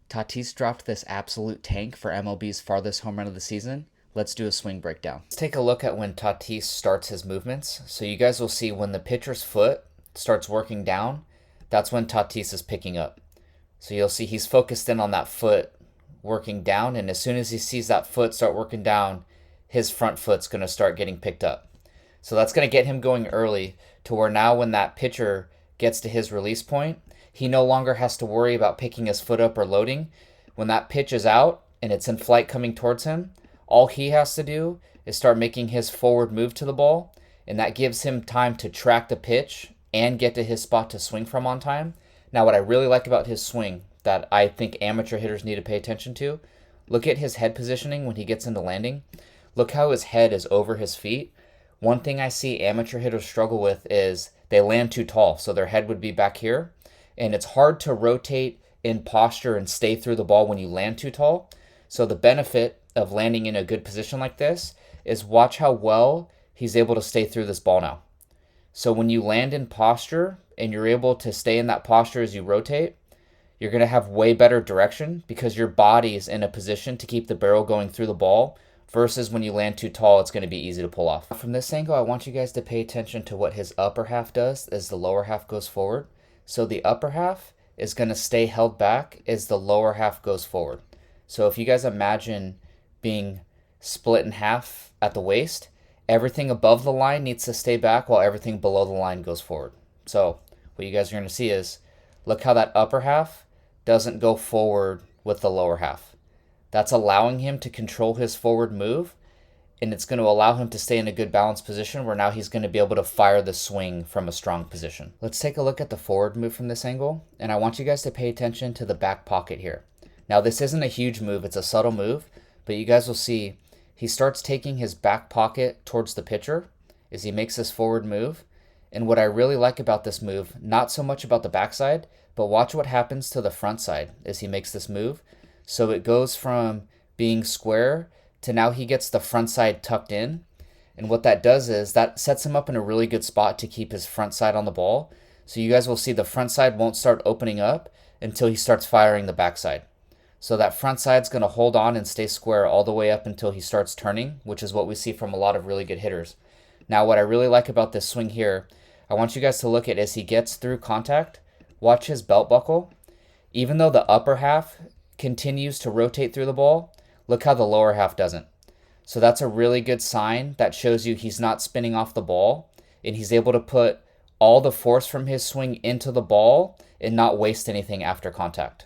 Tatis dropped this absolute tank for MLB's farthest home run of the season. Let's do a swing breakdown. Let's take a look at when Tatis starts his movements. So you guys will see when the pitcher's foot starts working down, that's when Tatis is picking up. So you'll see he's focused in on that foot working down, and as soon as he sees that foot start working down, his front foot's going to start getting picked up. So that's going to get him going early to where now when that pitcher gets to his release point, he no longer has to worry about picking his foot up or loading. When that pitch is out and it's in flight coming towards him, all he has to do is start making his forward move to the ball, and that gives him time to track the pitch and get to his spot to swing from on time. Now, what I really like about his swing that I think amateur hitters need to pay attention to, look at his head positioning when he gets into landing. Look how his head is over his feet. One thing I see amateur hitters struggle with is they land too tall, so their head would be back here, and it's hard to rotate in posture and stay through the ball when you land too tall. So the benefit of landing in a good position like this is watch how well he's able to stay through this ball now. So when you land in posture and you're able to stay in that posture as you rotate, you're going to have way better direction because your body is in a position to keep the barrel going through the ball versus when you land too tall, it's going to be easy to pull off. From this angle, I want you guys to pay attention to what his upper half does as the lower half goes forward. So the upper half is going to stay held back as the lower half goes forward. So if you guys imagine being split in half at the waist, everything above the line needs to stay back while everything below the line goes forward. So what you guys are going to see is, look how that upper half doesn't go forward with the lower half. That's allowing him to control his forward move, and it's going to allow him to stay in a good balanced position where now he's going to be able to fire the swing from a strong position. Let's take a look at the forward move from this angle, and I want you guys to pay attention to the back pocket here. Now, this isn't a huge move, it's a subtle move, but you guys will see he starts taking his back pocket towards the pitcher as he makes this forward move. And what I really like about this move, not so much about the backside, but watch what happens to the front side as he makes this move. So it goes from being square to now he gets the front side tucked in. And what that does is that sets him up in a really good spot to keep his front side on the ball. So you guys will see the front side won't start opening up until he starts firing the backside. So that front side's going to hold on and stay square all the way up until he starts turning, which is what we see from a lot of really good hitters. Now, what I really like about this swing here, I want you guys to look at as he gets through contact, watch his belt buckle. Even though the upper half continues to rotate through the ball, look how the lower half doesn't. So that's a really good sign that shows you he's not spinning off the ball and he's able to put all the force from his swing into the ball and not waste anything after contact.